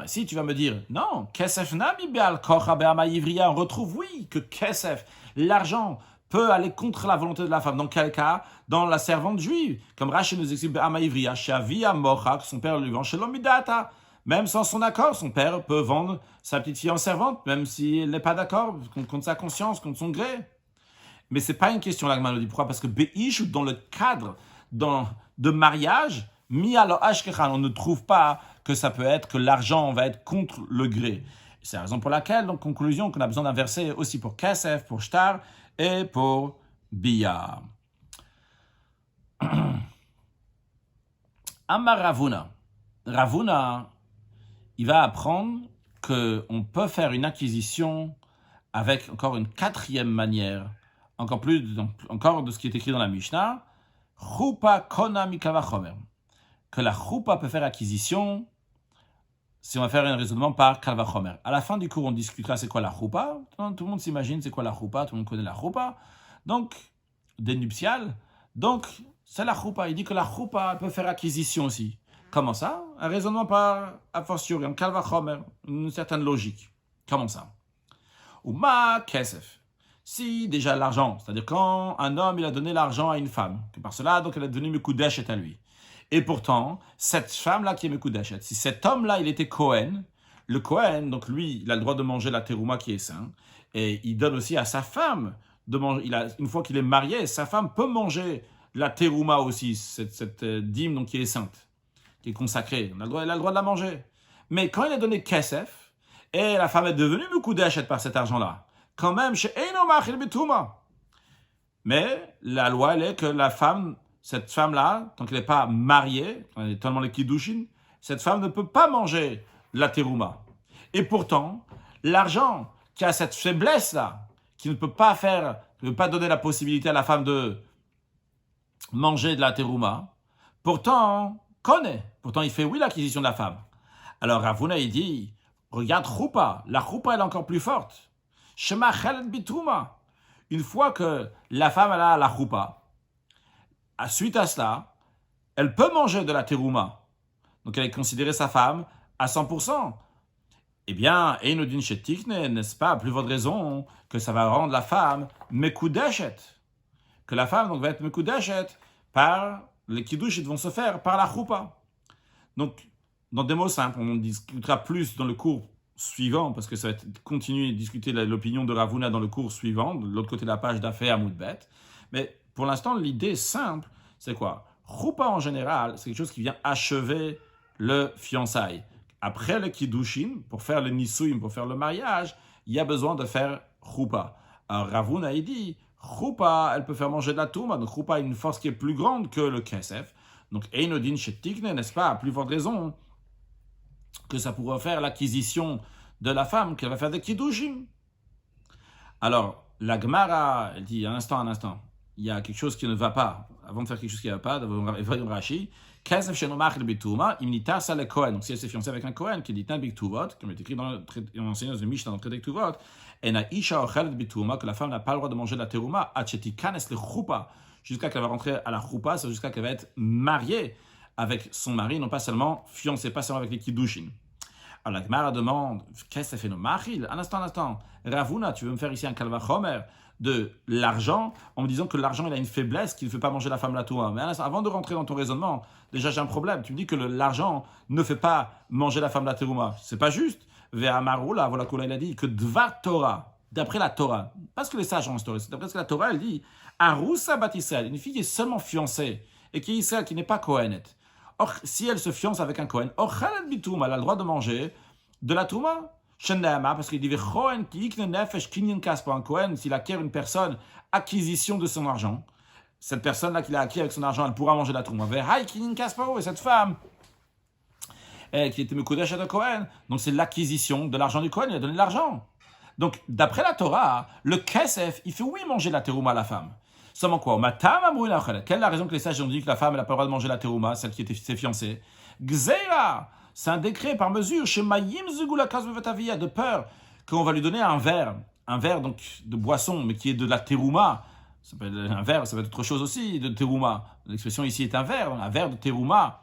Si tu vas me dire, non, kesef nami be'al kocha be'ama ivriya, on retrouve, oui, que kesef, l'argent, peut aller contre la volonté de la femme. Dans quel cas? Dans la servante juive. Comme Rachid nous explique, be'ama ivriya, shavia mocha, que son père lui vend chez l'omidata. Même sans son accord, son père peut vendre sa petite fille en servante, même s'il n'est pas d'accord, contre sa conscience, contre son gré. Mais ce n'est pas une question, la Gemara nous dit. Pourquoi? Parce que Beish, dans le cadre de mariage, on ne trouve pas que ça peut être que l'argent va être contre le gré. C'est la raison pour laquelle, donc, conclusion, qu'on a besoin d'un verset aussi pour Kesef, pour Shtar et pour Bia. Amar Ravuna. Ravuna, il va apprendre qu'on peut faire une acquisition avec encore une quatrième manière, encore de ce qui est écrit dans la Mishnah, Chupa Kona Mikava Chomer. Que la Chupa peut faire acquisition si on va faire un raisonnement par Kalva Chomer. À la fin du cours, on discutera c'est quoi la Chupa. Tout le monde s'imagine c'est quoi la Chupa, tout le monde connaît la Chupa. Donc, des nuptiales. Donc, c'est la Chupa. Il dit que la Chupa peut faire acquisition aussi. Comment ça? Un raisonnement par a fortiori, en Kalva Chomer, une certaine logique. Comment ça? Ou ma Kesef. Si déjà l'argent, c'est-à-dire quand un homme il a donné l'argent à une femme, que par cela donc elle est devenue Mekudeshet à lui. Et pourtant, cette femme-là qui est Mekudeshet, si cet homme-là il était Kohen, le Kohen, donc lui, il a le droit de manger la terouma qui est sainte, et il donne aussi à sa femme de manger, une fois qu'il est marié, sa femme peut manger la terouma aussi, cette dîme donc, qui est sainte, qui est consacrée, elle a le droit de la manger. Mais quand il a donné Kesef, et la femme est devenue Mekudeshet par cet argent-là, quand même, chez Einomachil Betouma. Mais la loi, elle est que la femme, cette femme-là, tant qu'elle n'est pas mariée, tellement les Kiddushin, cette femme ne peut pas manger la terouma. Et pourtant, l'argent qui a cette faiblesse-là, qui ne peut pas donner la possibilité à la femme de manger de la terouma, pourtant, il fait oui l'acquisition de la femme. Alors Ravuna, il dit, regarde Choupa, la Choupa elle est encore plus forte. Shema Chalad Bitouma. Une fois que la femme elle a la Choupa, suite à cela, elle peut manger de la terouma. Donc elle est considérée sa femme à 100%. Eh bien, Einodin Shetikne, n'est-ce pas, à plus forte raison que ça va rendre la femme Mekudeshet. Que la femme donc, va être Mekudeshet par les kiddush, ils vont se faire par la choupa. Donc, dans des mots simples, on discutera plus dans le cours suivant, parce que ça va être continuer à discuter l'opinion de Ravuna dans le cours suivant, de l'autre côté de la page d'Afé à Moudbet. Mais pour l'instant, l'idée simple, c'est quoi? Choupa en général, c'est quelque chose qui vient achever le fiançailles. Après le kiddushin, pour faire le nisuim, pour faire le mariage, il y a besoin de faire choupa. Alors Ravuna, il dit, choupa, elle peut faire manger de la touma, donc choupa a une force qui est plus grande que le kesef. Donc Einodin Shetikne, n'est-ce pas, à plus forte raison que ça pourrait faire l'acquisition de la femme, qu'elle va faire des kiddushin. Alors, la Gemara, elle dit, un instant, il y a quelque chose qui ne va pas. Avant de faire quelque chose qui ne va pas, voyons Rashi, Kesef shenomach le bitouma, imnita sa le Kohen. Donc si elle s'est fiancée avec un Kohen, qui dit un biktuvot, comme est écrit dans l'enseignement de Mishnah dans le traité de Ktuvot, et na isha ochel bitouma, que la femme n'a pas le droit de manger de la terouma, acheti kanes le choupa, jusqu'à qu'elle va rentrer à la choupa, c'est jusqu'à qu'elle va être mariée avec son mari, non pas seulement fiancée, pas seulement avec les kiddushin. Alors la Gemara demande, qu'est-ce que ça fait nos machil? Un instant. Ravuna, tu veux me faire ici un kalvachomer de l'argent en me disant que l'argent il a une faiblesse qui ne fait pas manger la femme la touma. Mais avant de rentrer dans ton raisonnement, déjà j'ai un problème. Tu me dis que l'argent ne fait pas manger la femme la terouma. C'est pas juste. Ve'amaroula, voilà qu'on il a dit que dvar Torah, d'après la Torah, parce que les sages ont instauré, c'est d'après ce que la Torah elle dit, Aroussa bat Israël, une fille qui est seulement fiancée et qui est Israël, qui n'est pas Kohenet. Or, si elle se fiance avec un Kohen, elle a le droit de manger de la touma. Parce qu'il dit pour un Kohen, s'il acquiert une personne, acquisition de son argent, cette personne-là qu'il a acquis avec son argent, elle pourra manger de la touma. Et cette femme qui était Mekudesh de Kohen, donc c'est l'acquisition de l'argent du Kohen, il a donné de l'argent. Donc, d'après la Torah, le Kesef, il fait oui manger la terouma à la femme. Seulement quoi? Quelle est la raison que les sages ont dit que la femme n'a pas le droit de manger la terouma, celle qui était ses fiancée? Gzeira, c'est un décret par mesure, chez Mayim Zugula Kazvevetavia, de peur qu'on va lui donner un verre donc de boisson, mais qui est de la terouma. Ça peut être un verre, ça peut être autre chose aussi de terouma. L'expression ici est un verre de terouma,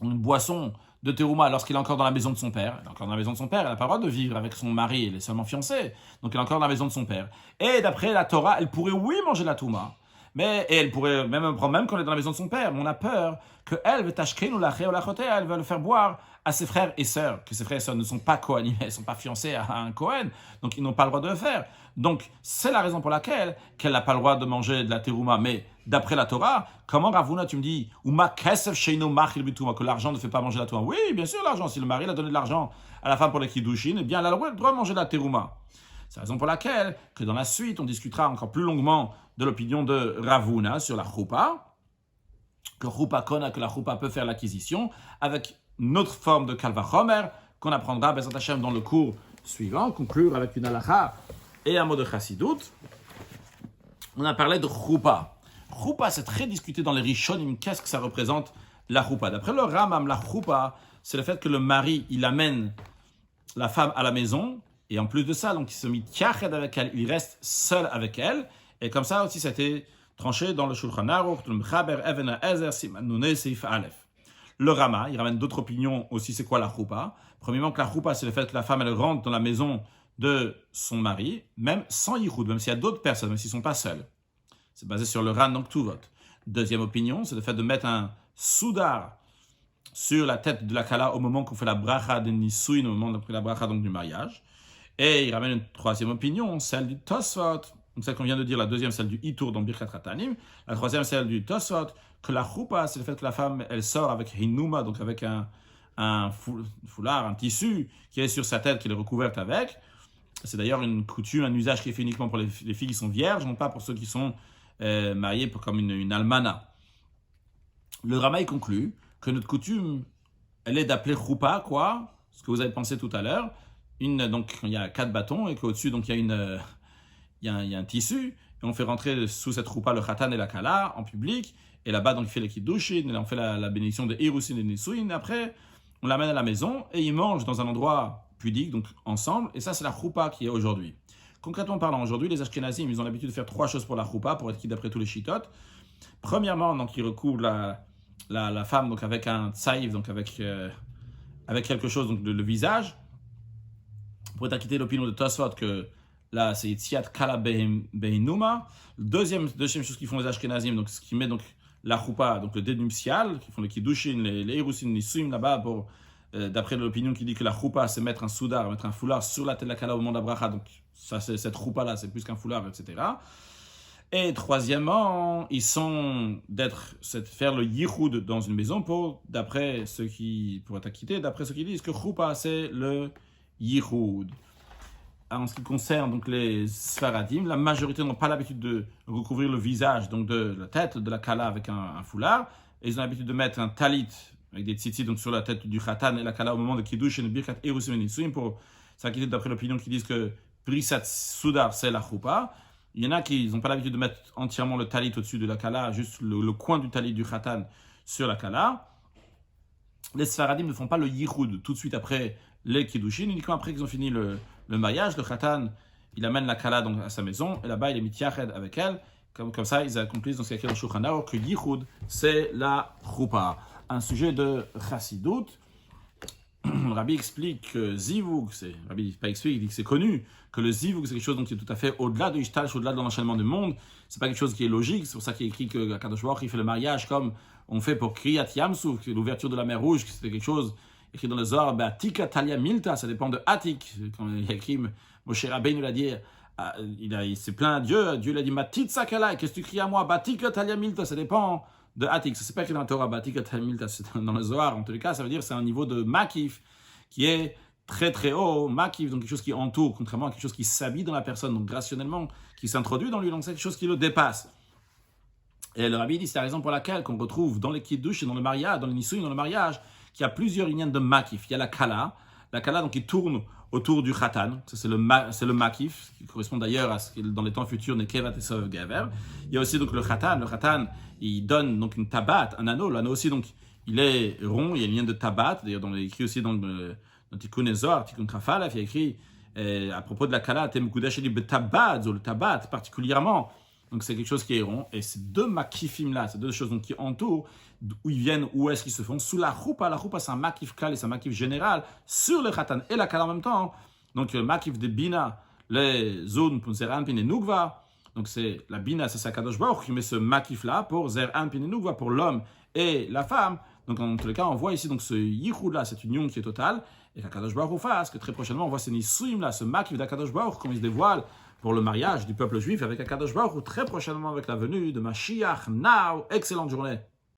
une boisson de terouma lorsqu'il est encore dans la maison de son père. Elle est encore dans la maison de son père, elle n'a pas le droit de vivre avec son mari, elle est seulement fiancée, donc elle est encore dans la maison de son père. Et d'après la Torah, elle pourrait oui manger la touma, et elle pourrait même quand elle est dans la maison de son père, mais on a peur qu'elle veut elle va le faire boire à ses frères et sœurs, que ses frères et sœurs ne sont pas co-animés, elles ne sont pas fiancés à un Kohen, donc ils n'ont pas le droit de le faire. Donc c'est la raison pour laquelle qu'elle n'a pas le droit de manger de la terouma. Mais d'après la Torah, comment Ravuna tu me dis que l'argent ne fait pas manger la terouma? Oui, bien sûr l'argent, si le mari a donné de l'argent à la femme pour les kiddushin, eh bien elle a le droit de manger de la terouma. C'est la raison pour laquelle que dans la suite on discutera encore plus longuement de l'opinion de Ravuna sur la choupa, que la choupa peut faire l'acquisition avec une autre forme de kalvachomer qu'on apprendra Bezat Hashem dans le cours suivant, conclure avec une halakha et un mot de chassidut. On a parlé de choupa. Choupa, c'est très discuté dans les rishonim. Qu'est-ce que ça représente la choupa? D'après le Ramam, la choupa, c'est le fait que le mari, il amène la femme à la maison, et en plus de ça, donc il se met tiached avec elle, il reste seul avec elle, et comme ça aussi, ça a été tranché dans le Shulchan Aruch, le Mechaber Even HaEzer, Siman Nunei Seif Aleph. Le Rama, il ramène d'autres opinions aussi, c'est quoi la choupa? Premièrement, que la choupa, c'est le fait que la femme, elle rentre dans la maison de son mari, même sans yichud, même s'il y a d'autres personnes, même s'ils ne sont pas seuls. C'est basé sur le Ran, donc tout vote. Deuxième opinion, c'est le fait de mettre un soudar sur la tête de la kala au moment qu'on fait la bracha de nisuin, au moment de la bracha donc du mariage. Et il ramène une troisième opinion, celle du Tosfot, donc celle qu'on vient de dire, la deuxième, celle du Itour dans Birkat Ratanim, la troisième, celle du Tosfot, que la choupa, c'est le fait que la femme, elle sort avec hinuma, donc avec un foulard, un tissu qui est sur sa tête, qui est recouverte avec. C'est d'ailleurs une coutume, un usage qui est fait uniquement pour les filles qui sont vierges, non pas pour ceux qui sont mariés comme une almana. Le Rama conclut que notre coutume, elle est d'appeler choupa, quoi, ce que vous avez pensé tout à l'heure. Donc il y a 4 bâtons et qu'au-dessus, donc il y a un tissu, et on fait rentrer sous cette choupa le khatan et la kala en public, et là-bas, donc il fait les kiddushin, et on fait la bénédiction de Hirusin et Nisuin, et après, on l'amène à la maison, et ils mangent dans un endroit pudique, donc ensemble, et ça c'est la choupa qui est aujourd'hui. Concrètement parlant, aujourd'hui, les Ashkenazim, ils ont l'habitude de faire 3 choses pour la choupa, pour être qui d'après tous les chitotes. Premièrement, donc, il recouvre la femme donc, avec un tsaïf, donc avec quelque chose, donc le visage. Pour être acquitté l'opinion de Tosfot que là, c'est Yitziat Kala Behinuma. Deuxième chose qu'ils font les Ashkenazim, donc ce qui met donc la choupa, donc le dénuptial, qui font les kiddushin, les Hirusin, les Suim là-bas, pour d'après l'opinion qui dit que la choupa, c'est mettre un soudar, mettre un foulard sur la tête de la Kala au moment de la bracha, donc ça, c'est cette choupa-là, c'est plus qu'un foulard, etc. Et troisièmement, ils sont faire le yichud dans une maison pour être acquittés, d'après ceux qui disent que choupa, c'est le yichud. En ce qui concerne donc les Sfaradim, la majorité n'ont pas l'habitude de recouvrir le visage, donc de la tête de la Kala avec un foulard, et ils ont l'habitude de mettre un talit avec des tzitzit donc sur la tête du Khatan et la Kala au moment de Kiddush et de Birkat Erusim et Nisuim pour s'inquiéter d'après l'opinion qui disent que Brisat Soudar c'est la choupa. Il y en a qui n'ont pas l'habitude de mettre entièrement le talit au-dessus de la Kala, juste le coin du talit du Khatan sur la Kala. Les Sfaradim ne font pas le yichud tout de suite après les Kiddushin, uniquement après qu'ils ont fini le mariage. Le Khatan, il amène la Kala donc à sa maison, et là-bas il est mitiyached avec elle. Comme ça, ils accomplissent dans ce qu'il y a écrit dans Shulchan Aruch que yichud, c'est la choupa. Un sujet de chassidut. Le Rabbi explique que zivug, il dit que c'est connu, que le zivug c'est quelque chose donc, qui est tout à fait au-delà de Ishtal, au-delà de l'enchaînement du monde. C'est pas quelque chose qui est logique, c'est pour ça qu'il est écrit que Kadosh Baruch il fait le mariage comme on fait pour Kriyat Yamsuf, l'ouverture de la mer Rouge, c'était quelque chose écrit dans le Zohar, Atika Talia Milta, ça dépend de Atik, quand il y a écrit, Moshe Rabbeinu l'a dit, il s'est plaint à Dieu, Dieu lui a dit Matitza Kala, qu'est-ce que tu cries à moi, Batika Talia Milta, ça dépend de Atik, ça c'est pas écrit dans la Torah, Batika Talia Milta, c'est dans le Zohar, en tous les cas, ça veut dire c'est un niveau de Makif qui est très très haut, Makif, donc quelque chose qui entoure, contrairement à quelque chose qui s'habille dans la personne, donc rationnellement, qui s'introduit dans lui, donc c'est quelque chose qui le dépasse. Et le Rabbi dit, c'est la raison pour laquelle qu'on retrouve dans les kiddush et dans le mariage, dans les nisuim, dans le mariage, qu'il y a plusieurs lignes de makif. Il y a la kala donc qui tourne autour du khatan, ça c'est le makif, qui correspond d'ailleurs à ce qui dans les temps futurs n'est kevat et sov gaver. Il y a aussi donc le khatan il donne donc une tabat, un anneau, l'anneau aussi donc il est rond, il y a une ligne de tabat, d'ailleurs il est écrit aussi dans Tikkun Ezor, Tikkun Trafalaf, il y a écrit à propos de la kala, tem kudash li betabat, le tabat particulièrement. Donc c'est quelque chose qui est rond. Et ces deux makifim-là, ces deux choses donc, qui entourent, où ils viennent, où est-ce qu'ils se font, sous la choupa. La choupa, c'est un makif klal et c'est un makif général sur le khatan et la kala en même temps. Donc le makif de bina, les zones pour zer anpin et nukva. Donc c'est la bina, c'est Kadosh Baruch qui met ce makif-là pour zer anpin et nukva, pour l'homme et la femme. Donc en tous les cas, on voit ici donc ce yichud-là, cette union qui est totale. Et qu'Akadosh Baruch fasse, que très prochainement, on voit ces nisuim-là, ce makif d'Akadosh Baruch, comme il se dévoile pour le mariage du peuple juif avec Akadosh Baruch Hu très prochainement avec la venue de Mashiach. Now, excellente journée.